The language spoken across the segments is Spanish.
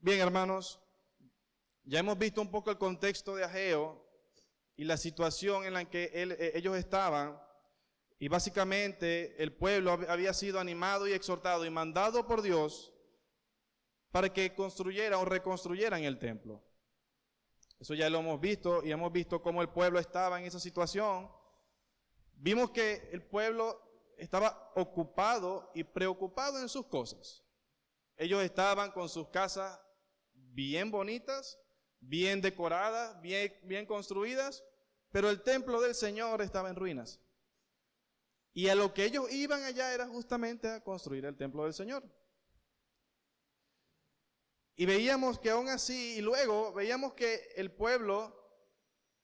Bien, hermanos, ya hemos visto un poco el contexto de Ageo y la situación en la que ellos estaban. Y básicamente el pueblo había sido animado y exhortado y mandado por Dios para que construyeran o reconstruyeran el templo. Eso ya lo hemos visto y hemos visto cómo el pueblo estaba en esa situación. Vimos que el pueblo estaba ocupado y preocupado en sus cosas. Ellos estaban con sus casas bien bonitas, bien decoradas, bien construidas, pero el templo del Señor estaba en ruinas. Y a lo que ellos iban allá era justamente a construir el templo del Señor. Y veíamos que aún así, y luego veíamos que el pueblo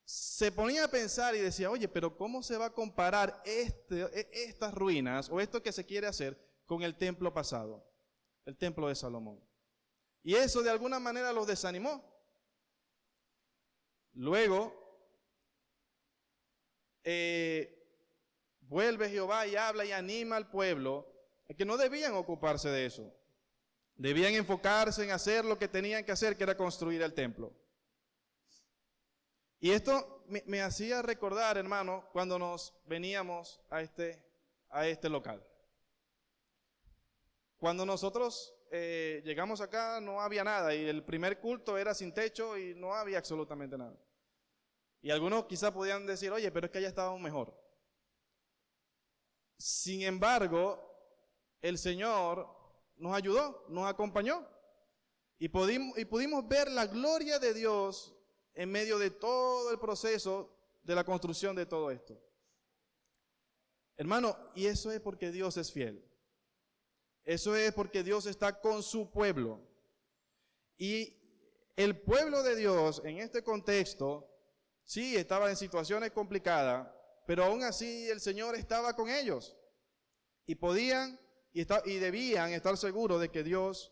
se ponía a pensar y decía, oye, pero ¿cómo se va a comparar estas ruinas o esto que se quiere hacer con el templo pasado, el templo de Salomón? Y eso de alguna manera los desanimó. Luego, vuelve Jehová y habla y anima al pueblo a que no debían ocuparse de eso. Debían enfocarse en hacer lo que tenían que hacer, que era construir el templo. Y esto me hacía recordar, hermano, cuando nos veníamos a este local. Cuando nosotros llegamos acá no había nada y el primer culto era sin techo y no había absolutamente nada. Y algunos quizás podían decir, oye, pero es que allá estábamos mejor. Sin embargo, el Señor nos ayudó, nos acompañó y pudimos ver la gloria de Dios en medio de todo el proceso de la construcción de todo esto. Hermano, y eso es porque Dios es fiel. Eso es porque Dios está con su pueblo. Y el pueblo de Dios en este contexto, sí, estaba en situaciones complicadas, pero aún así el Señor estaba con ellos. Y podían y debían estar seguros de que Dios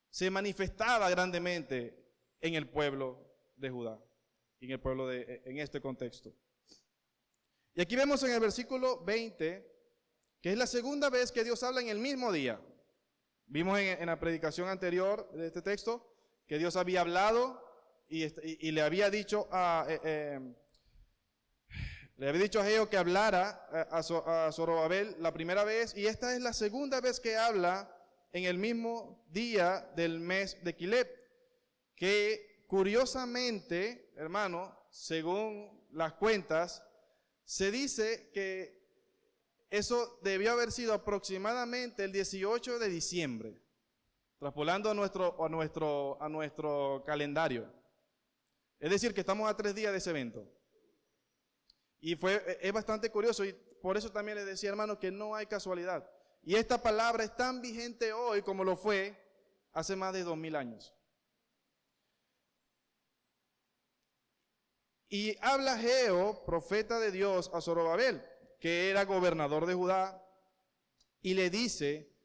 se manifestaba grandemente en el pueblo de Judá, en el pueblo en este contexto. Y aquí vemos en el versículo 20, que es la segunda vez que Dios habla en el mismo día. Vimos en la predicación anterior de este texto que Dios había hablado y le había dicho a Ageo que hablara a Zorobabel la primera vez, y esta es la segunda vez que habla en el mismo día del mes de Quileb, que curiosamente, hermano, según las cuentas, se dice que eso debió haber sido aproximadamente el 18 de diciembre, traspolando a nuestro calendario. Es decir, que estamos a 3 días de ese evento. Y es bastante curioso, y por eso también les decía, hermano, que no hay casualidad. Y esta palabra es tan vigente hoy como lo fue hace más de 2000 años. Y habla Ageo, profeta de Dios, a Zorobabel, que era gobernador de Judá, y le dice,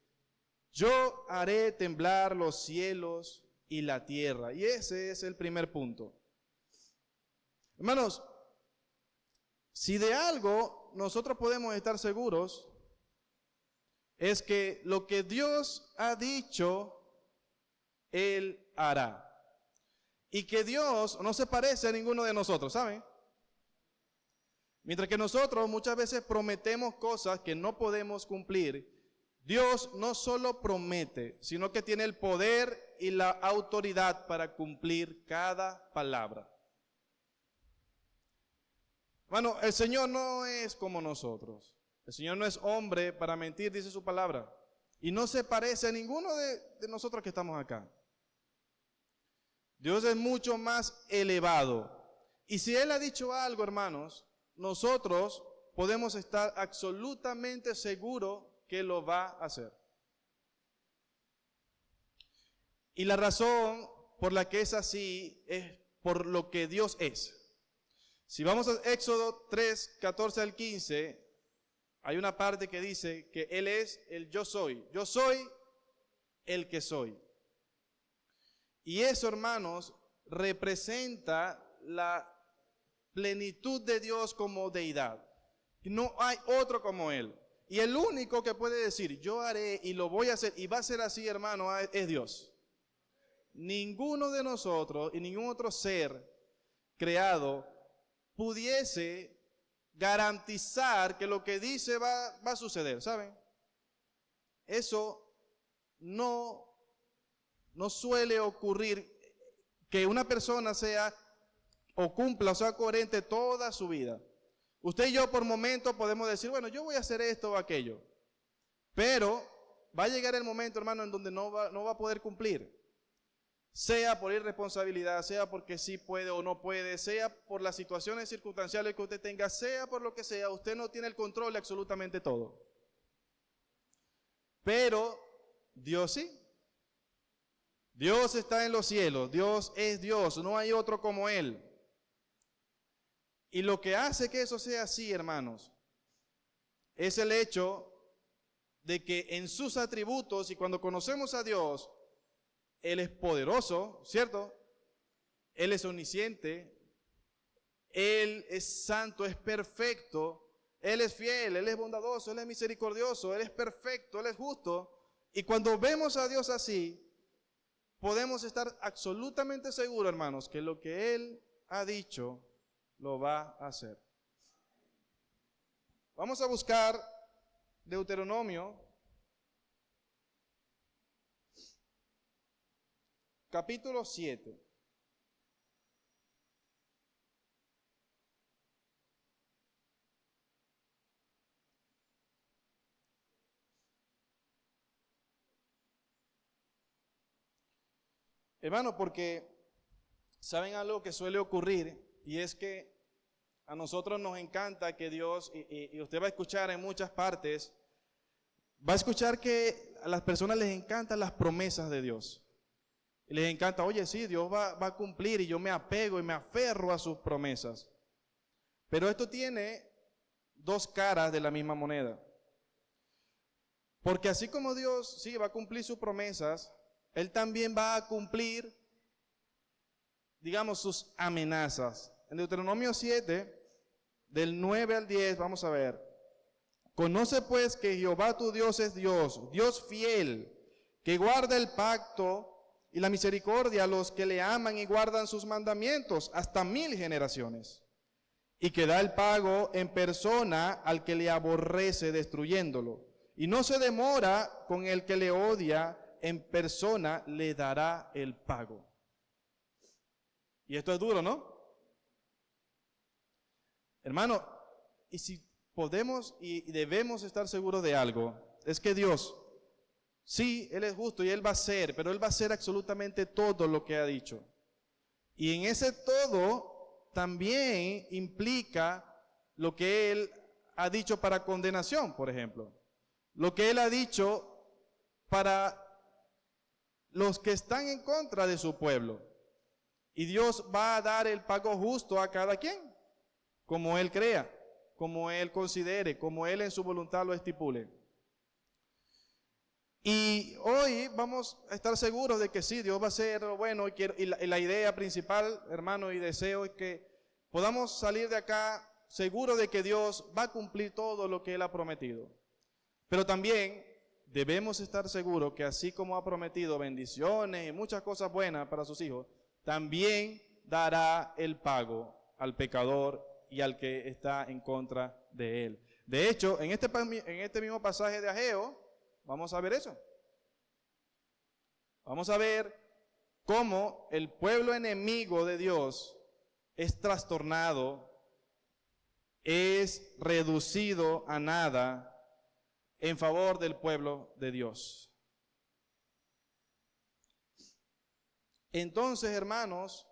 yo haré temblar los cielos y la tierra. Y ese es el primer punto. Hermanos, si de algo nosotros podemos estar seguros, es que lo que Dios ha dicho, Él hará. Y que Dios no se parece a ninguno de nosotros, ¿saben? Mientras que nosotros muchas veces prometemos cosas que no podemos cumplir, Dios no solo promete, sino que tiene el poder y la autoridad para cumplir cada palabra. Bueno, el Señor no es como nosotros. El Señor no es hombre para mentir, dice su palabra. Y no se parece a ninguno de nosotros que estamos acá. Dios es mucho más elevado. Y si Él ha dicho algo, hermanos, nosotros podemos estar absolutamente seguros que lo va a hacer. Y la razón por la que es así es por lo que Dios es. Si vamos a Éxodo 3, 14 al 15, hay una parte que dice que Él es el yo soy. Yo soy el que soy. Y eso, hermanos, representa la plenitud de Dios como deidad. No hay otro como Él. Y el único que puede decir, yo haré y lo voy a hacer y va a ser así, hermano, es Dios. Ninguno de nosotros y ningún otro ser creado pudiese garantizar que lo que dice va a suceder, ¿saben? Eso no suele ocurrir, que una persona sea o cumpla o sea coherente toda su vida. Usted y yo por momentos podemos decir, bueno, yo voy a hacer esto o aquello, pero va a llegar el momento, hermano, en donde no va a poder cumplir. Sea por irresponsabilidad, sea porque sí puede o no puede, sea por las situaciones circunstanciales que usted tenga, sea por lo que sea, usted no tiene el control de absolutamente todo. Pero Dios sí. Dios está en los cielos, Dios es Dios, no hay otro como Él. Y lo que hace que eso sea así, hermanos, es el hecho de que en sus atributos, y cuando conocemos a Dios, Él es poderoso, ¿cierto? Él es omnisciente, Él es santo, es perfecto, Él es fiel, Él es bondadoso, Él es misericordioso, Él es perfecto, Él es justo. Y cuando vemos a Dios así, podemos estar absolutamente seguros, hermanos, que lo que Él ha dicho, lo va a hacer. Vamos a buscar Deuteronomio, capítulo 7. Hermano, porque saben algo que suele ocurrir, y es que a nosotros nos encanta que Dios, y usted va a escuchar en muchas partes, va a escuchar que a las personas les encantan las promesas de Dios. Y les encanta, oye, sí, Dios va a cumplir y yo me apego y me aferro a sus promesas. Pero esto tiene dos caras de la misma moneda. Porque así como Dios sí va a cumplir sus promesas, Él también va a cumplir, digamos, sus amenazas. En Deuteronomio 7, del 9 al 10, vamos a ver. Conoce pues que Jehová tu Dios es Dios, Dios fiel, que guarda el pacto y la misericordia a los que le aman y guardan sus mandamientos hasta 1000 generaciones. Y que da el pago en persona al que le aborrece destruyéndolo. Y no se demora con el que le odia, en persona le dará el pago. Y esto es duro, ¿no? Hermano, y si podemos y debemos estar seguros de algo, es que Dios, sí, Él es justo y Él va a hacer, pero Él va a hacer absolutamente todo lo que ha dicho. Y en ese todo también implica lo que Él ha dicho para condenación, por ejemplo. Lo que Él ha dicho para los que están en contra de su pueblo. Y Dios va a dar el pago justo a cada quien, como Él crea, como Él considere, como Él en su voluntad lo estipule. Y hoy vamos a estar seguros de que sí, Dios va a hacer lo bueno, y la idea principal, hermano, y deseo es que podamos salir de acá seguros de que Dios va a cumplir todo lo que Él ha prometido. Pero también debemos estar seguros que así como ha prometido bendiciones y muchas cosas buenas para sus hijos, también dará el pago al pecador y al que está en contra de él. De hecho, en este mismo pasaje de Ageo, vamos a ver eso. Vamos a ver cómo el pueblo enemigo de Dios es trastornado, es reducido a nada en favor del pueblo de Dios. Entonces, hermanos,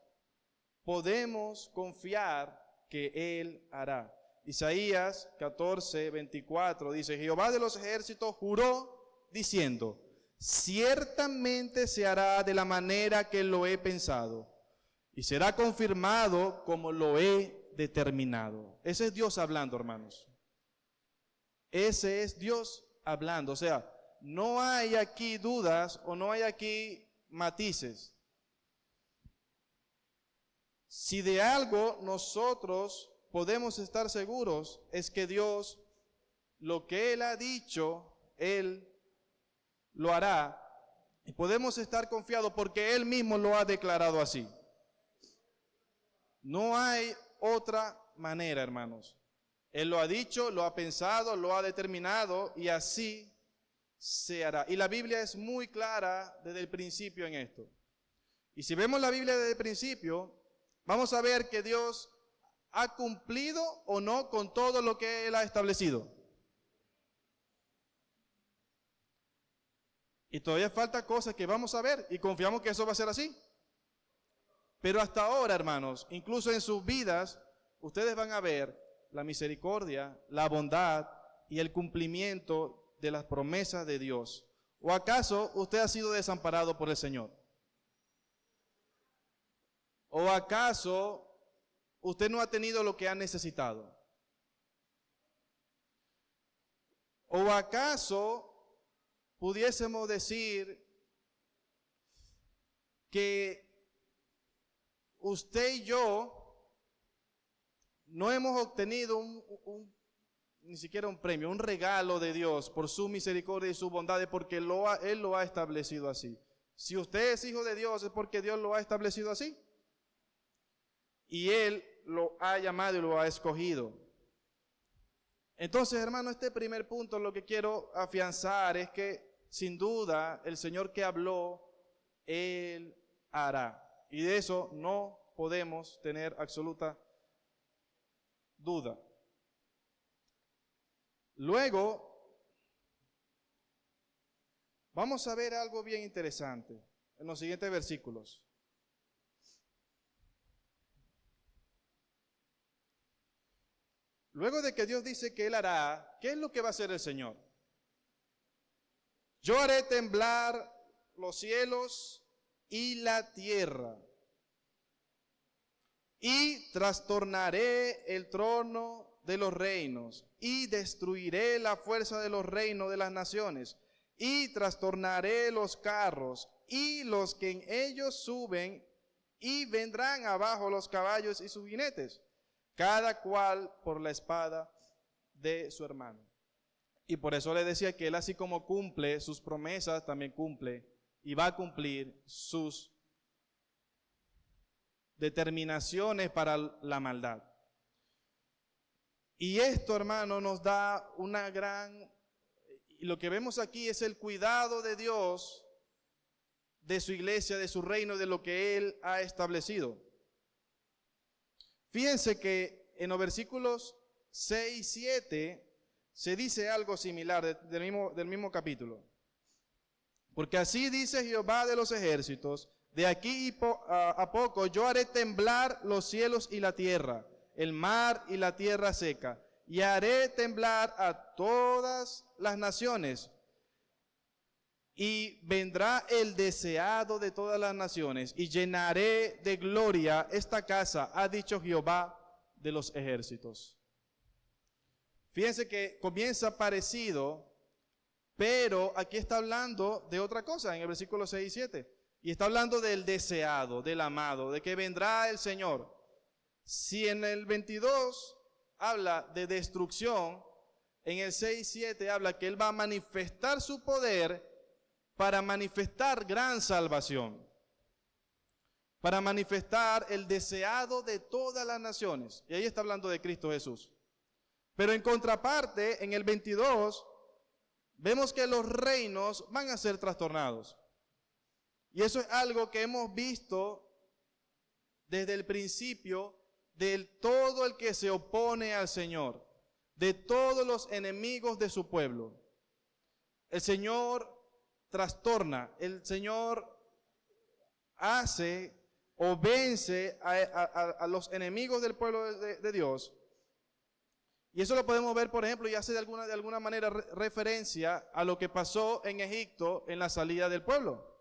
podemos confiar que Él hará. Isaías 14, 24 dice, Jehová de los ejércitos juró diciendo, ciertamente se hará de la manera que lo he pensado y será confirmado como lo he determinado. Ese es Dios hablando, hermanos. Ese es Dios hablando. O sea, no hay aquí dudas o no hay aquí matices. Si de algo nosotros podemos estar seguros es que Dios lo que Él ha dicho, Él lo hará. Y podemos estar confiados porque Él mismo lo ha declarado así. No hay otra manera, hermanos. Él lo ha dicho, lo ha pensado, lo ha determinado y así se hará. Y la Biblia es muy clara desde el principio en esto. Y si vemos la Biblia desde el principio, vamos a ver que Dios ha cumplido o no con todo lo que Él ha establecido. Y todavía falta cosas que vamos a ver y confiamos que eso va a ser así. Pero hasta ahora, hermanos, incluso en sus vidas, ustedes van a ver la misericordia, la bondad y el cumplimiento de las promesas de Dios. ¿O acaso usted ha sido desamparado por el Señor? ¿O acaso usted no ha tenido lo que ha necesitado? ¿O acaso pudiésemos decir que usted y yo no hemos obtenido ni siquiera un premio, un regalo de Dios por su misericordia y su bondad, porque Él lo ha establecido así? Si usted es hijo de Dios es porque Dios lo ha establecido así. Y Él lo ha llamado y lo ha escogido. Entonces, hermano, este primer punto lo que quiero afianzar es que sin duda el Señor que habló, Él hará. Y de eso no podemos tener absoluta duda. Luego, vamos a ver algo bien interesante en los siguientes versículos. Luego de que Dios dice que Él hará, ¿qué es lo que va a hacer el Señor? Yo haré temblar los cielos y la tierra, y trastornaré el trono de los reinos, y destruiré la fuerza de los reinos de las naciones, y trastornaré los carros, y los que en ellos suben, y vendrán abajo los caballos y sus jinetes, cada cual por la espada de su hermano. Y por eso le decía que Él, así como cumple sus promesas, también cumple y va a cumplir sus determinaciones para la maldad. Y esto, hermano, nos da una gran... Y lo que vemos aquí es el cuidado de Dios, de su iglesia, de su reino, de lo que Él ha establecido. Fíjense que en los versículos 6 y 7 se dice algo similar del mismo capítulo. Porque así dice Jehová de los ejércitos: de aquí a poco yo haré temblar los cielos y la tierra, el mar y la tierra seca, y haré temblar a todas las naciones. Y vendrá el deseado de todas las naciones, y llenaré de gloria esta casa, ha dicho Jehová de los ejércitos. Fíjense que comienza parecido, pero aquí está hablando de otra cosa en el versículo 6 y 7. Y está hablando del deseado, del amado, de que vendrá el Señor. Si en el 22 habla de destrucción, en el 6 y 7 habla que Él va a manifestar su poder para manifestar gran salvación, para manifestar el deseado de todas las naciones. Y ahí está hablando de Cristo Jesús. Pero en contraparte, en el 22, vemos que los reinos van a ser trastornados. Y eso es algo que hemos visto desde el principio de todo el que se opone al Señor, de todos los enemigos de su pueblo. El Señor trastorna, el Señor hace o vence a los enemigos del pueblo de Dios. Y eso lo podemos ver, por ejemplo, y hace de alguna manera referencia a lo que pasó en Egipto en la salida del pueblo.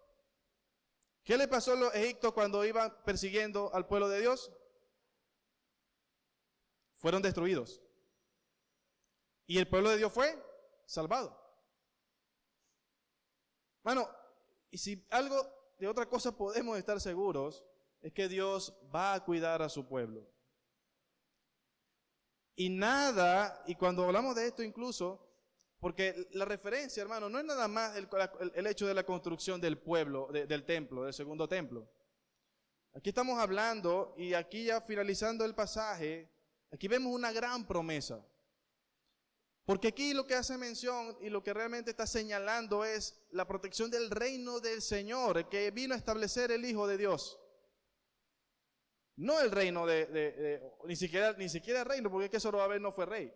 ¿Qué le pasó a los egipcios cuando iban persiguiendo al pueblo de Dios? Fueron destruidos. Y el pueblo de Dios fue salvado. Bueno, y si algo de otra cosa podemos estar seguros, es que Dios va a cuidar a su pueblo. Y nada, y cuando hablamos de esto incluso, Porque la referencia, hermano, no es nada más el hecho de la construcción del pueblo, del templo, del segundo templo. Aquí estamos hablando, y aquí ya finalizando el pasaje, aquí vemos una gran promesa. Porque aquí lo que hace mención y lo que realmente está señalando es la protección del reino del Señor, el que vino a establecer el Hijo de Dios. No el reino ni siquiera el reino, porque es que Zorobabel no fue rey.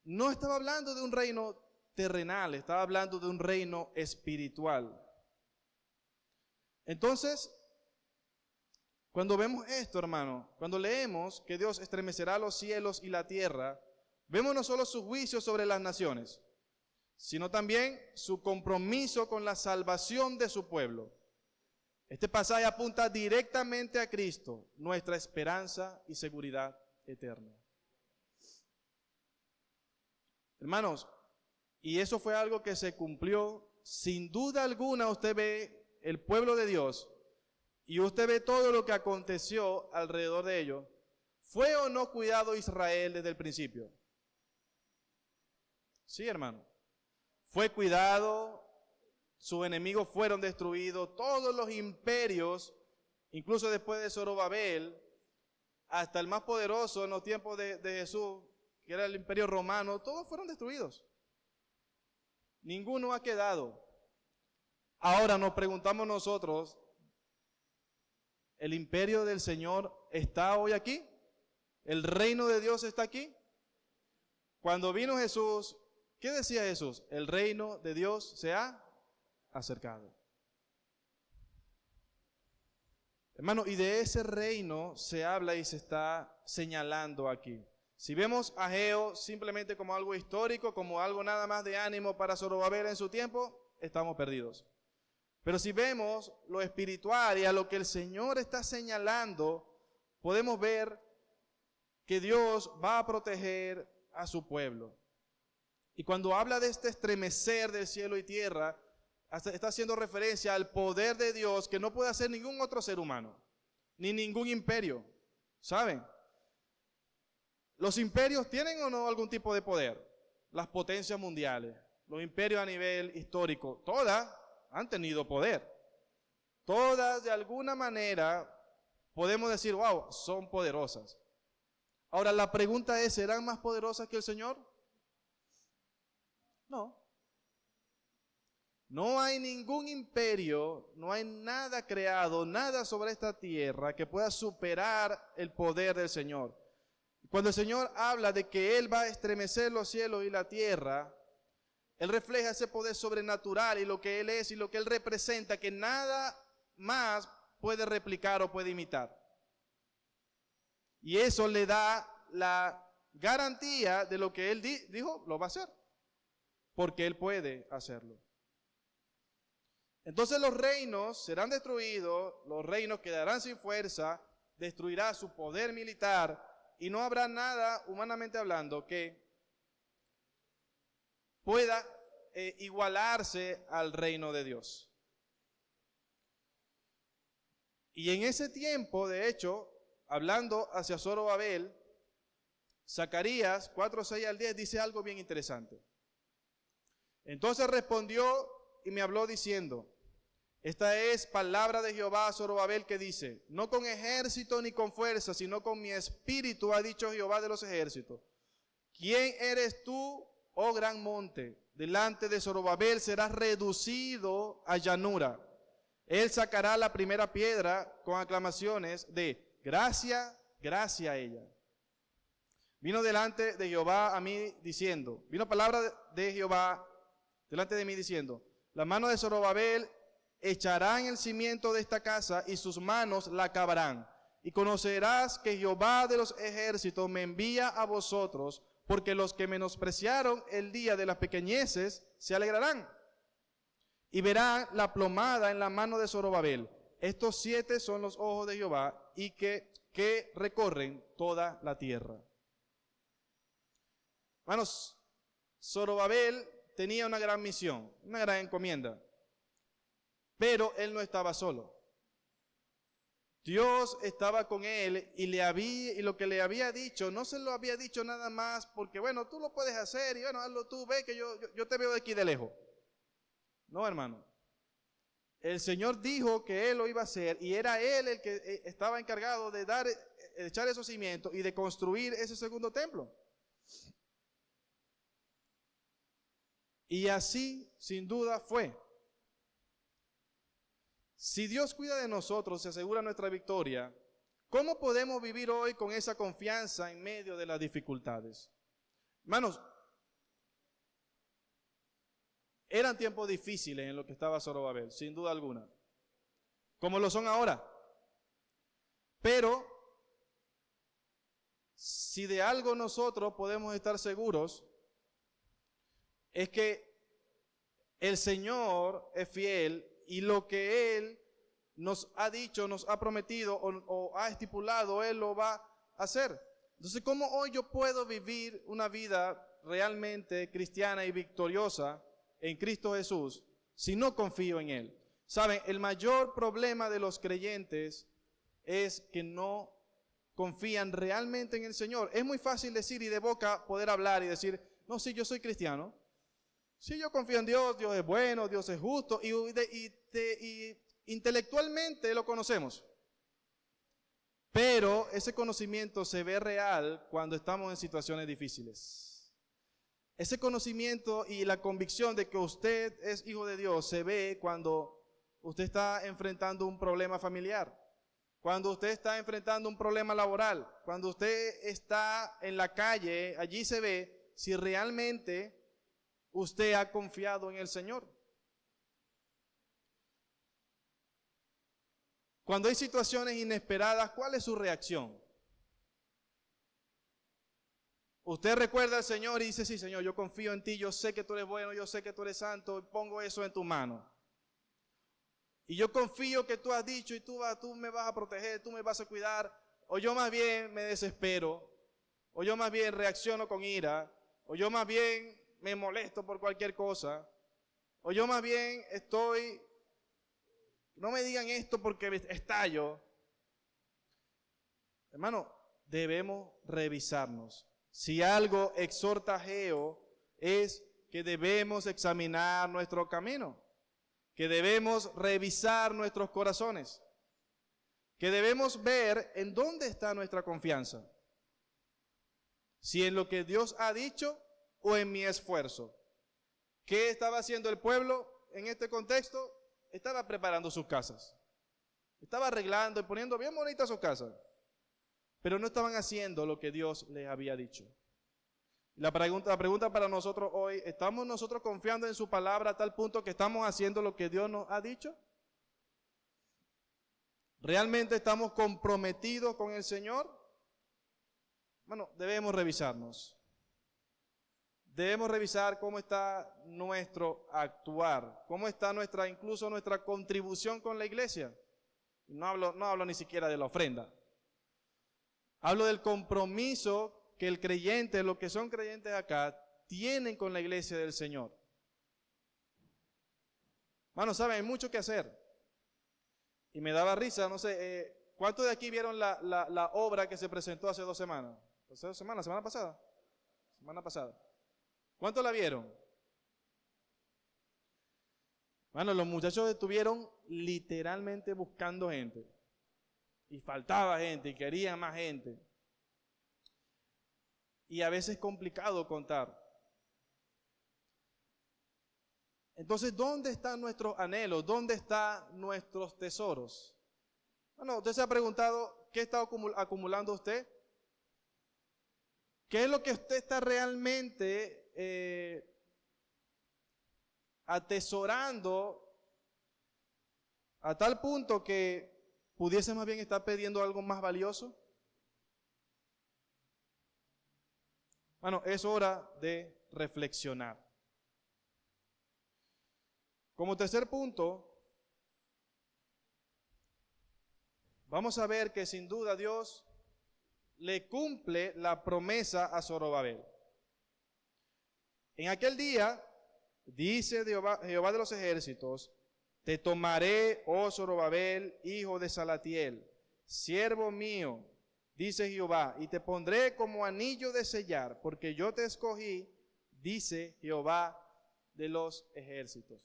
No estaba hablando de un reino terrenal, estaba hablando de un reino espiritual. Entonces, cuando vemos esto, hermano, cuando leemos que Dios estremecerá los cielos y la tierra, vemos no solo su juicio sobre las naciones, sino también su compromiso con la salvación de su pueblo. Este pasaje apunta directamente a Cristo, nuestra esperanza y seguridad eterna. Hermanos, y eso fue algo que se cumplió. Sin duda alguna usted ve el pueblo de Dios y usted ve todo lo que aconteció alrededor de ellos. ¿Fue o no cuidado Israel desde el principio? Sí, hermano. Fue cuidado, sus enemigos fueron destruidos, todos los imperios, incluso después de Zorobabel, hasta el más poderoso en los tiempos de Jesús, que era el imperio romano, todos fueron destruidos. Ninguno ha quedado. Ahora nos preguntamos nosotros, ¿el imperio del Señor está hoy aquí? ¿El reino de Dios está aquí? Cuando vino Jesús, ¿qué decía Jesús? El reino de Dios se ha acercado. Hermano, y de ese reino se habla y se está señalando aquí. Si vemos a Ageo simplemente como algo histórico, como algo nada más de ánimo para Zorobabel en su tiempo, estamos perdidos. Pero si vemos lo espiritual y a lo que el Señor está señalando, podemos ver que Dios va a proteger a su pueblo. Y cuando habla de este estremecer del cielo y tierra, está haciendo referencia al poder de Dios que no puede hacer ningún otro ser humano, ni ningún imperio. ¿Saben? ¿Los imperios tienen o no algún tipo de poder? Las potencias mundiales, los imperios a nivel histórico, todas han tenido poder. Todas de alguna manera podemos decir, wow, son poderosas. Ahora la pregunta es, ¿serán más poderosas que el Señor? No. No hay ningún imperio, no hay nada creado, nada sobre esta tierra que pueda superar el poder del Señor. Cuando el Señor habla de que Él va a estremecer los cielos y la tierra, Él refleja ese poder sobrenatural y lo que Él es y lo que Él representa, que nada más puede replicar o puede imitar. Y eso le da la garantía de lo que Él dijo, lo va a hacer, porque Él puede hacerlo. Entonces los reinos serán destruidos, los reinos quedarán sin fuerza, destruirá su poder militar y no habrá nada, humanamente hablando, que pueda igualarse al reino de Dios. Y en ese tiempo, de hecho, hablando hacia Zorobabel, Zacarías 4:6 al 10 dice algo bien interesante. Entonces respondió y me habló diciendo, esta es palabra de Jehová a Zorobabel que dice, no con ejército ni con fuerza, sino con mi espíritu, ha dicho Jehová de los ejércitos. ¿Quién eres tú, oh gran monte? Delante de Zorobabel serás reducido a llanura. Él sacará la primera piedra con aclamaciones de gracia, gracia a ella. Vino delante de Jehová a mí diciendo, vino palabra de Jehová delante de mí diciendo, la mano de Zorobabel echará en el cimiento de esta casa y sus manos la acabarán. Y conocerás que Jehová de los ejércitos me envía a vosotros, porque los que menospreciaron el día de las pequeñeces se alegrarán. Y verán la plomada en la mano de Zorobabel. Estos 7 son los ojos de Jehová y que recorren toda la tierra. Hermanos, Zorobabel tenía una gran misión, una gran encomienda. Pero él no estaba solo. Dios estaba con él y lo que le había dicho, no se lo había dicho nada más porque, bueno, tú lo puedes hacer y bueno, hazlo tú, ve que yo te veo de aquí de lejos. No, hermano. El Señor dijo que Él lo iba a hacer y era Él el que estaba encargado de echar esos cimientos y de construir ese segundo templo. Y así, sin duda, fue. Si Dios cuida de nosotros, se asegura nuestra victoria, ¿cómo podemos vivir hoy con esa confianza en medio de las dificultades? Hermanos, eran tiempos difíciles en lo que estaba Zorobabel, sin duda alguna, como lo son ahora. Pero, si de algo nosotros podemos estar seguros, es que el Señor es fiel y lo que Él nos ha dicho, nos ha prometido o ha estipulado, Él lo va a hacer. Entonces, ¿cómo hoy yo puedo vivir una vida realmente cristiana y victoriosa en Cristo Jesús si no confío en Él? Saben, el mayor problema de los creyentes es que no confían realmente en el Señor. Es muy fácil decir y de boca poder hablar y decir, no, sí, yo soy cristiano. Sí, yo confío en Dios, Dios es bueno, Dios es justo y intelectualmente lo conocemos. Pero ese conocimiento se ve real cuando estamos en situaciones difíciles. Ese conocimiento y la convicción de que usted es hijo de Dios se ve cuando usted está enfrentando un problema familiar, cuando usted está enfrentando un problema laboral, cuando usted está en la calle, allí se ve si realmente usted ha confiado en el Señor. Cuando hay situaciones inesperadas, ¿cuál es su reacción? Usted recuerda al Señor y dice, sí, Señor, yo confío en ti, yo sé que tú eres bueno, yo sé que tú eres santo, y pongo eso en tu mano. Y yo confío que tú has dicho y tú me vas a proteger, tú me vas a cuidar. O yo más bien me desespero, o yo más bien reacciono con ira, o yo más bien me molesto por cualquier cosa, o yo más bien no me digan esto porque estallo. Hermano, debemos revisarnos. Si algo exhorta a Geo es que debemos examinar nuestro camino, que debemos revisar nuestros corazones, que debemos ver en dónde está nuestra confianza. Si en lo que Dios ha dicho o en mi esfuerzo. ¿Qué estaba haciendo el pueblo en este contexto? Estaba preparando sus casas. Estaba arreglando y poniendo bien bonitas sus casas. Pero no estaban haciendo lo que Dios les había dicho. La pregunta para nosotros hoy, ¿estamos nosotros confiando en su palabra a tal punto que estamos haciendo lo que Dios nos ha dicho? ¿Realmente estamos comprometidos con el Señor? Bueno, debemos revisarnos. Debemos revisar cómo está nuestro actuar, cómo está incluso nuestra contribución con la iglesia. No hablo ni siquiera de la ofrenda. Hablo del compromiso que el creyente, los que son creyentes acá, tienen con la iglesia del Señor. Hermano, saben, hay mucho que hacer. Y me daba risa, no sé, ¿cuántos de aquí vieron la obra que se presentó hace 2 semanas? ¿Hace 2 semanas? ¿Semana pasada? Semana pasada. ¿Cuántos la vieron? Bueno, los muchachos estuvieron literalmente buscando gente. Y faltaba gente y querían más gente. Y a veces es complicado contar. Entonces, ¿dónde están nuestros anhelos? ¿Dónde están nuestros tesoros? Bueno, usted se ha preguntado, ¿qué está acumulando usted? ¿Qué es lo que usted está realmente atesorando a tal punto que pudiese más bien estar pidiendo algo más valioso? Bueno, es hora de reflexionar. Como tercer punto, vamos a ver que sin duda Dios le cumple la promesa a Zorobabel. En aquel día, dice Jehová de los ejércitos, te tomaré, oh Zorobabel, hijo de Salatiel, siervo mío, dice Jehová, y te pondré como anillo de sellar, porque yo te escogí, dice Jehová de los ejércitos.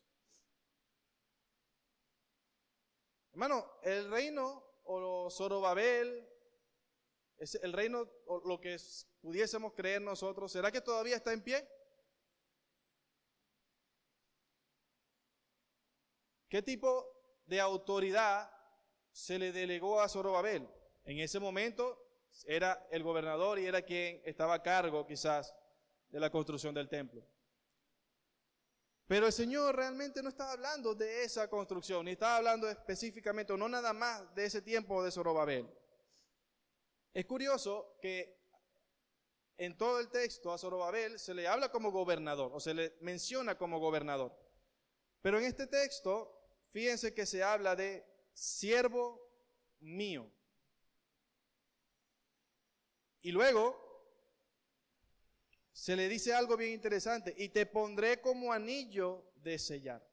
Hermano, el reino o Zorobabel, el reino o lo que pudiésemos creer nosotros, ¿será que todavía está en pie? ¿Qué tipo de autoridad se le delegó a Zorobabel? En ese momento era el gobernador y era quien estaba a cargo quizás de la construcción del templo. Pero el Señor realmente no estaba hablando de esa construcción, ni estaba hablando específicamente, o no nada más de ese tiempo de Zorobabel. Es curioso que en todo el texto a Zorobabel se le habla como gobernador, o se le menciona como gobernador. Pero en este texto, fíjense que se habla de siervo mío. Y luego se le dice algo bien interesante, y te pondré como anillo de sellar.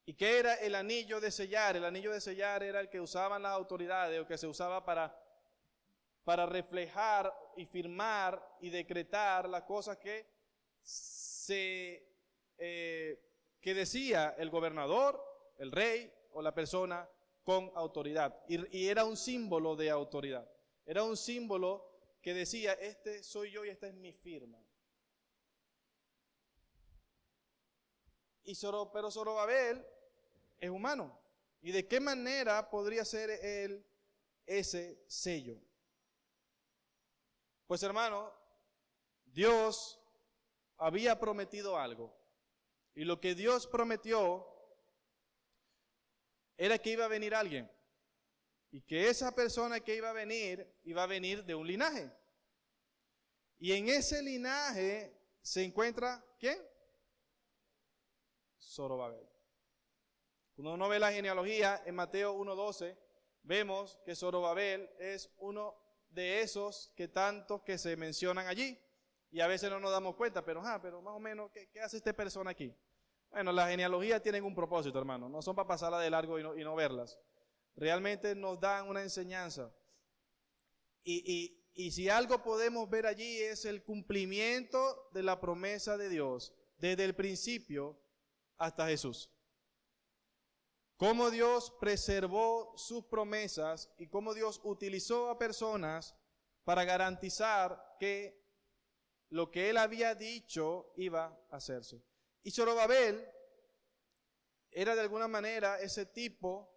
¿Y qué era el anillo de sellar? El anillo de sellar era el que usaban las autoridades, o que se usaba para reflejar y firmar y decretar las cosas que decía el gobernador, el rey o la persona con autoridad. Y era un símbolo de autoridad. Era un símbolo que decía, este soy yo y esta es mi firma. Pero Zorobabel es humano. ¿Y de qué manera podría ser él ese sello? Pues hermano, Dios había prometido algo. Y lo que Dios prometió era que iba a venir alguien. Y que esa persona que iba a venir de un linaje. Y en ese linaje se encuentra, ¿quién? Zorobabel. Cuando uno ve la genealogía en Mateo 1:12, vemos que Zorobabel es uno de esos que tantos que se mencionan allí. Y a veces no nos damos cuenta, pero más o menos, ¿qué hace esta persona aquí? Bueno, las genealogías tienen un propósito, hermano. No son para pasarla de largo y no verlas. Realmente nos dan una enseñanza. Y si algo podemos ver allí es el cumplimiento de la promesa de Dios desde el principio hasta Jesús. Cómo Dios preservó sus promesas y cómo Dios utilizó a personas para garantizar que lo que Él había dicho iba a hacerse. Y Zorobabel era de alguna manera ese tipo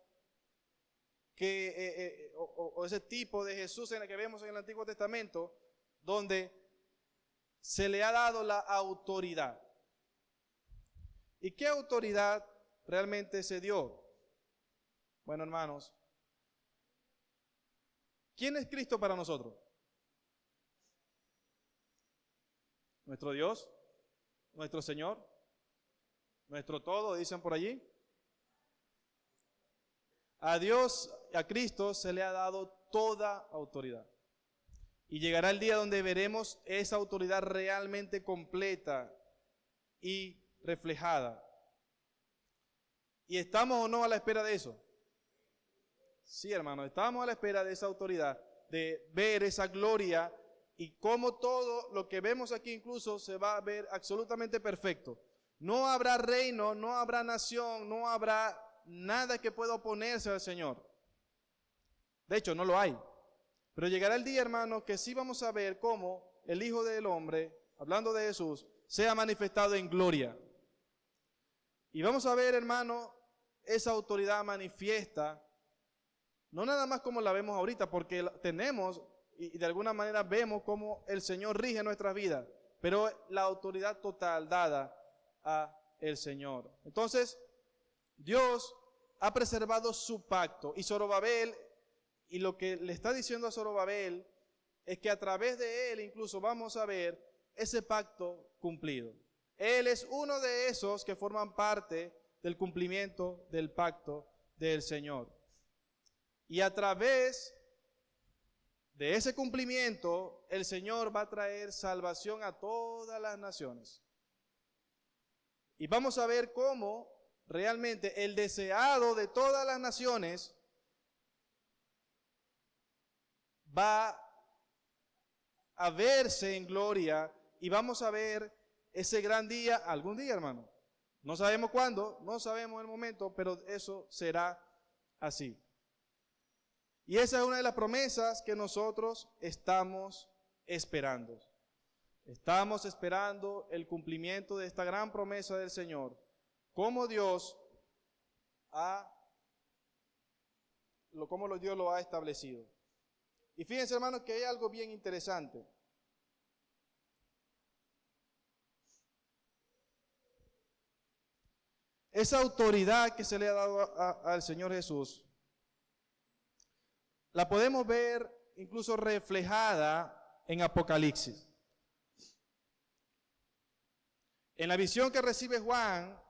ese tipo de Jesús en el que vemos en el Antiguo Testamento, donde se le ha dado la autoridad. ¿Y qué autoridad realmente se dio? Bueno, hermanos, ¿quién es Cristo para nosotros? Nuestro Dios, nuestro Señor, nuestro todo, dicen por allí. A Dios, a Cristo se le ha dado toda autoridad. Y llegará el día donde veremos esa autoridad realmente completa y reflejada. ¿Y estamos o no a la espera de eso? Sí, hermano, estamos a la espera de esa autoridad, de ver esa gloria y cómo todo lo que vemos aquí incluso se va a ver absolutamente perfecto. No habrá reino, no habrá nación, no habrá nada que pueda oponerse al Señor. De hecho, no lo hay. Pero llegará el día, hermano, que sí vamos a ver cómo el Hijo del Hombre, hablando de Jesús, sea manifestado en gloria. Y vamos a ver, hermano, esa autoridad manifiesta, no nada más como la vemos ahorita, porque tenemos y de alguna manera vemos cómo el Señor rige nuestras vidas, pero la autoridad total dada a el Señor. Entonces, Dios ha preservado su pacto y Zorobabel, y lo que le está diciendo a Zorobabel es que a través de él incluso vamos a ver ese pacto cumplido. Él es uno de esos que forman parte del cumplimiento del pacto del Señor. Y a través de ese cumplimiento, el Señor va a traer salvación a todas las naciones. Y vamos a ver cómo realmente el deseado de todas las naciones va a verse en gloria y vamos a ver ese gran día algún día, hermano. No sabemos cuándo, no sabemos el momento, pero eso será así. Y esa es una de las promesas que nosotros estamos esperando. Estamos esperando el cumplimiento de esta gran promesa del Señor. Cómo Dios lo ha establecido. Y fíjense, hermanos, que hay algo bien interesante. Esa autoridad que se le ha dado al Señor Jesús, la podemos ver incluso reflejada en Apocalipsis. En la visión que recibe Juan,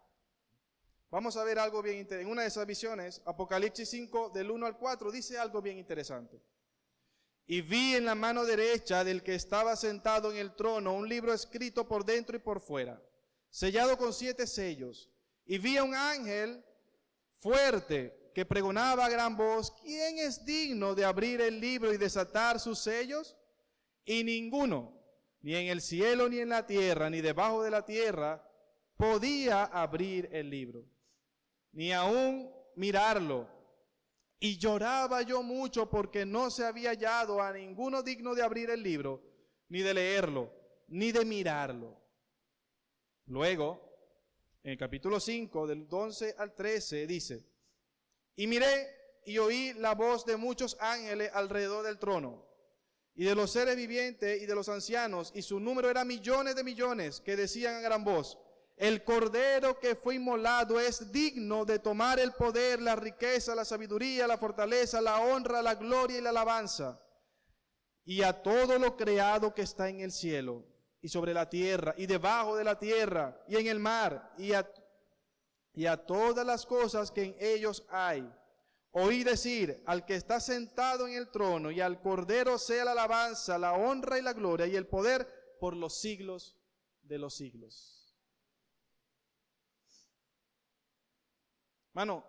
vamos a ver algo bien interesante. En una de esas visiones, Apocalipsis 5, del 1 al 4, dice algo bien interesante. Y vi en la mano derecha del que estaba sentado en el trono un libro escrito por dentro y por fuera, sellado con 7 sellos. Y vi a un ángel fuerte que pregonaba a gran voz: ¿quién es digno de abrir el libro y desatar sus sellos? Y ninguno, ni en el cielo, ni en la tierra, ni debajo de la tierra, podía abrir el libro, ni aún mirarlo. Y lloraba yo mucho porque no se había hallado a ninguno digno de abrir el libro, ni de leerlo, ni de mirarlo. Luego, en el capítulo 5, del 11 al 13, dice: y miré y oí la voz de muchos ángeles alrededor del trono, y de los seres vivientes y de los ancianos, y su número era millones de millones, que decían a gran voz: el Cordero que fue inmolado es digno de tomar el poder, la riqueza, la sabiduría, la fortaleza, la honra, la gloria y la alabanza. Y a todo lo creado que está en el cielo, y sobre la tierra, y debajo de la tierra, y en el mar, y a todas las cosas que en ellos hay. Oí decir al que está sentado en el trono y al Cordero sea la alabanza, la honra y la gloria y el poder por los siglos de los siglos. Hermano,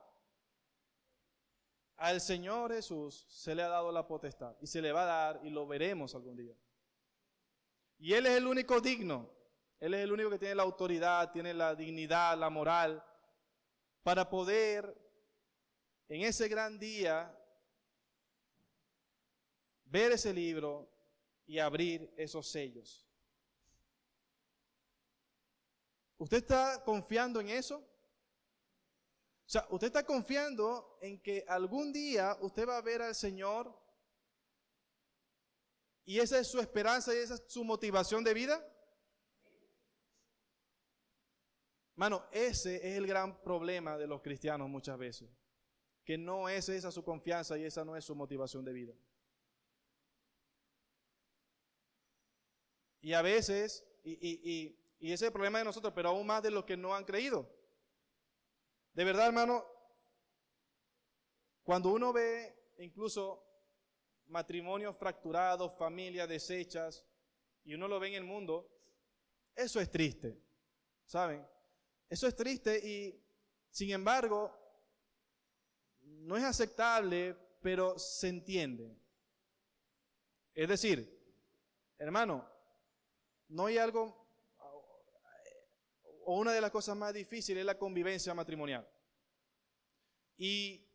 al Señor Jesús se le ha dado la potestad y se le va a dar, y lo veremos algún día. Y Él es el único digno, Él es el único que tiene la autoridad, tiene la dignidad, la moral, para poder en ese gran día ver ese libro y abrir esos sellos. ¿Usted está confiando en eso? O sea, ¿usted está confiando en que algún día usted va a ver al Señor y esa es su esperanza y esa es su motivación de vida? Mano, ese es el gran problema de los cristianos muchas veces, que no es esa su confianza y esa no es su motivación de vida. Y a veces, y ese es el problema de nosotros, pero aún más de los que no han creído. De verdad, hermano, cuando uno ve incluso matrimonios fracturados, familias deshechas, y uno lo ve en el mundo, eso es triste, ¿saben? Eso es triste y, sin embargo, no es aceptable, pero se entiende. Es decir, hermano, no hay algo, o una de las cosas más difíciles es la convivencia matrimonial. Y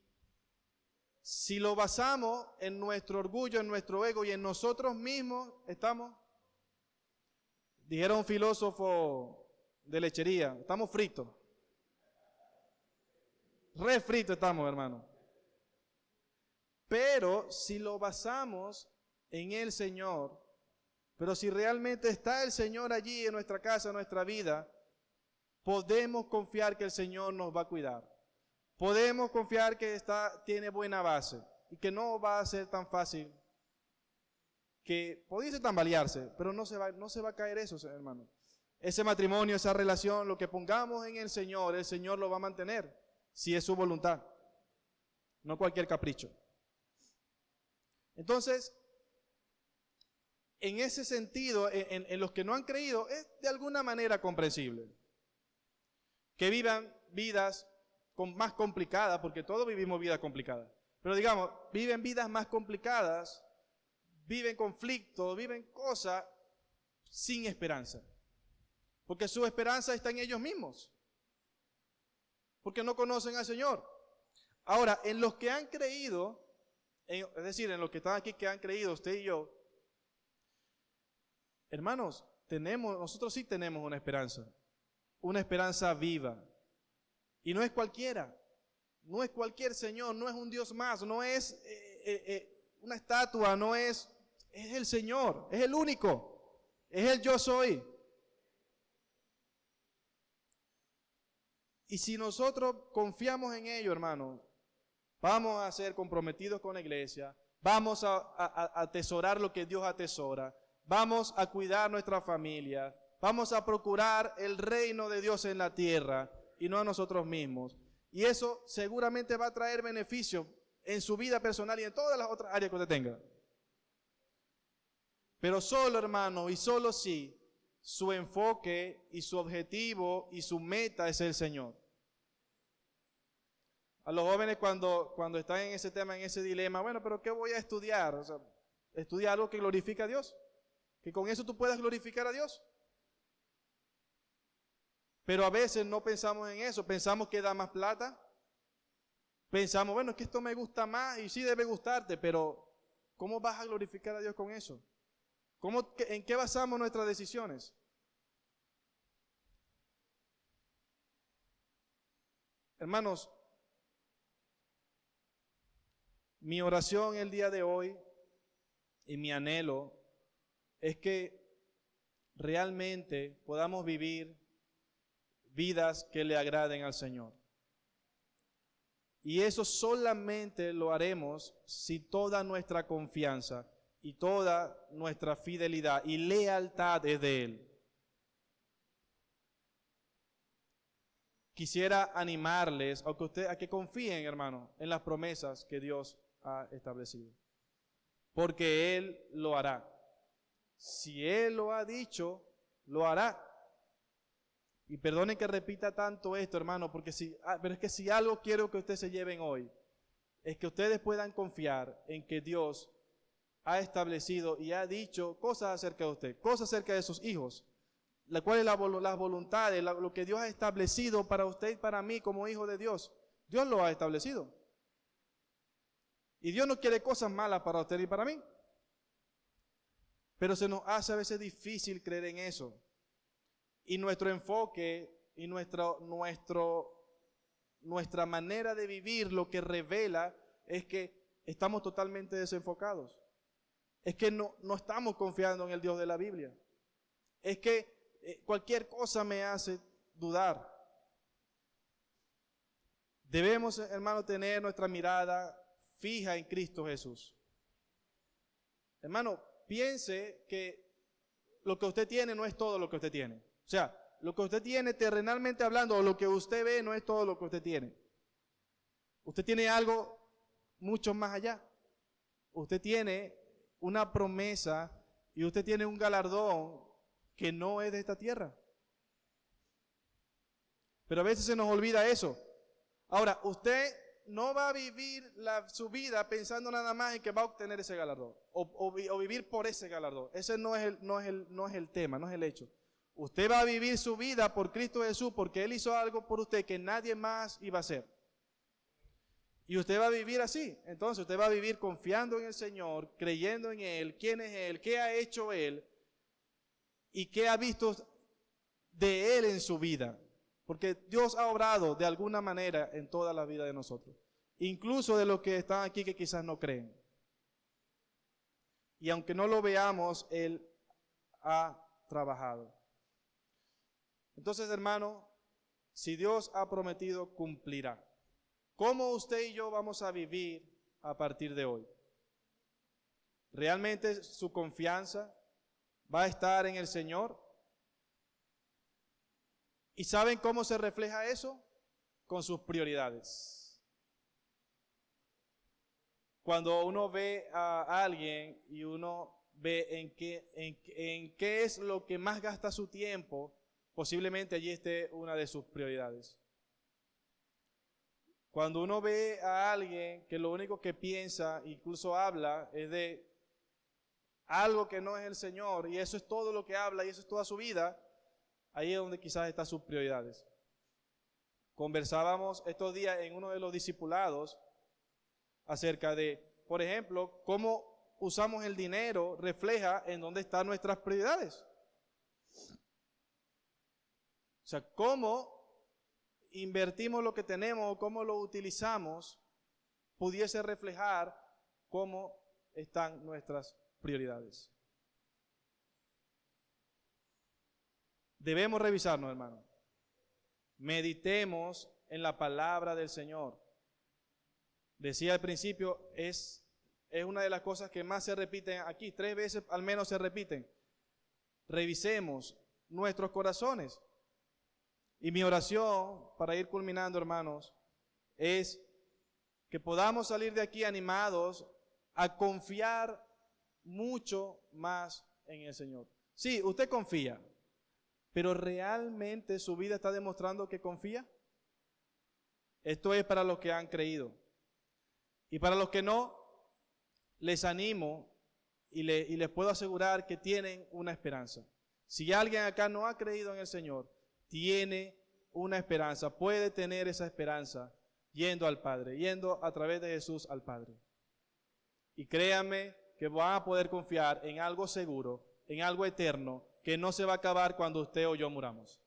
si lo basamos en nuestro orgullo, en nuestro ego y en nosotros mismos, dijeron un filósofo de lechería, estamos fritos. Re fritos estamos, hermano. Pero si lo basamos en el Señor, pero si realmente está el Señor allí en nuestra casa, en nuestra vida, podemos confiar que el Señor nos va a cuidar. Podemos confiar que tiene buena base y que no va a ser tan fácil, que pudiese tambalearse, pero no se va a caer eso, hermano. Ese matrimonio, esa relación, lo que pongamos en el Señor lo va a mantener, si es su voluntad, no cualquier capricho. Entonces, en ese sentido, en los que no han creído, es de alguna manera comprensible que vivan vidas más complicadas, porque todos vivimos vidas complicadas, pero digamos, viven vidas más complicadas viven conflictos, viven cosas sin esperanza. Porque su esperanza está en ellos mismos. Porque no conocen al Señor. Ahora, en los que han creído, es decir, en los que están aquí que han creído, usted y yo, hermanos, nosotros sí tenemos una esperanza viva. Y no es cualquiera, no es cualquier Señor, no es un Dios más, no es una estatua, es el Señor, es el único, es el yo soy. Y si nosotros confiamos en ello, hermano, vamos a ser comprometidos con la iglesia, vamos a atesorar lo que Dios atesora, vamos a cuidar nuestra familia, vamos a procurar el reino de Dios en la tierra y no a nosotros mismos. Y eso seguramente va a traer beneficio en su vida personal y en todas las otras áreas que usted tenga. Pero solo, hermano, y solo si su enfoque y su objetivo y su meta es el Señor. A los jóvenes cuando están en ese tema, en ese dilema, bueno, pero ¿qué voy a estudiar? O sea, estudia algo que glorifica a Dios, que con eso tú puedas glorificar a Dios. Pero a veces no pensamos en eso, pensamos que da más plata, pensamos, bueno, es que esto me gusta más y sí debe gustarte, pero ¿cómo vas a glorificar a Dios con eso? ¿En qué basamos nuestras decisiones? Hermanos, mi oración el día de hoy y mi anhelo es que realmente podamos vivir vidas que le agraden al Señor. Y eso solamente lo haremos si toda nuestra confianza y toda nuestra fidelidad y lealtad es de Él. Quisiera animarles a que confíen, hermano, en las promesas que Dios ha establecido. Porque Él lo hará. Si Él lo ha dicho, lo hará. Y perdonen que repita tanto esto, hermano, pero es que si algo quiero que ustedes se lleven hoy, es que ustedes puedan confiar en que Dios ha establecido y ha dicho cosas acerca de usted, cosas acerca de sus hijos, cuál es las voluntades, lo que Dios ha establecido para usted y para mí como hijo de Dios. Dios lo ha establecido. Y Dios no quiere cosas malas para usted y para mí. Pero se nos hace a veces difícil creer en eso. Y nuestro enfoque y nuestra manera de vivir lo que revela es que estamos totalmente desenfocados. Es que no estamos confiando en el Dios de la Biblia. Es que cualquier cosa me hace dudar. Debemos, hermano, tener nuestra mirada fija en Cristo Jesús. Hermano, piense que lo que usted tiene no es todo lo que usted tiene. O sea, lo que usted tiene terrenalmente hablando o lo que usted ve no es todo lo que usted tiene. Usted tiene algo mucho más allá. Usted tiene una promesa y usted tiene un galardón que no es de esta tierra. Pero a veces se nos olvida eso. Ahora, usted no va a vivir su vida pensando nada más en que va a obtener ese galardón o vivir por ese galardón. Ese no es el tema, no es el hecho. Usted va a vivir su vida por Cristo Jesús porque Él hizo algo por usted que nadie más iba a hacer. Y usted va a vivir así. Entonces usted va a vivir confiando en el Señor, creyendo en Él, quién es Él, qué ha hecho Él y qué ha visto de Él en su vida. Porque Dios ha obrado de alguna manera en toda la vida de nosotros. Incluso de los que están aquí que quizás no creen. Y aunque no lo veamos, Él ha trabajado. Entonces, hermano, si Dios ha prometido, cumplirá. ¿Cómo usted y yo vamos a vivir a partir de hoy? ¿Realmente su confianza va a estar en el Señor? ¿Y saben cómo se refleja eso? Con sus prioridades. Cuando uno ve a alguien y uno ve en qué es lo que más gasta su tiempo, posiblemente allí esté una de sus prioridades. Cuando uno ve a alguien que lo único que piensa, incluso habla, es de algo que no es el Señor, y eso es todo lo que habla y eso es toda su vida, ahí es donde quizás están sus prioridades. Conversábamos estos días en uno de los discipulados acerca de, por ejemplo, cómo usamos el dinero refleja en dónde están nuestras prioridades. O sea, cómo invertimos lo que tenemos o cómo lo utilizamos pudiese reflejar cómo están nuestras prioridades. Debemos revisarnos, hermano. Meditemos en la palabra del Señor. Decía al principio, es una de las cosas que más se repiten aquí. 3 veces al menos se repiten. Revisemos nuestros corazones. Y mi oración, para ir culminando, hermanos, es que podamos salir de aquí animados a confiar mucho más en el Señor. Sí, usted confía, pero ¿realmente su vida está demostrando que confía? Esto es para los que han creído. Y para los que no, les animo y les puedo asegurar que tienen una esperanza. Si alguien acá no ha creído en el Señor, tiene una esperanza, puede tener esa esperanza yendo al Padre, yendo a través de Jesús al Padre. Y créanme que van a poder confiar en algo seguro, en algo eterno, que no se va a acabar cuando usted o yo muramos.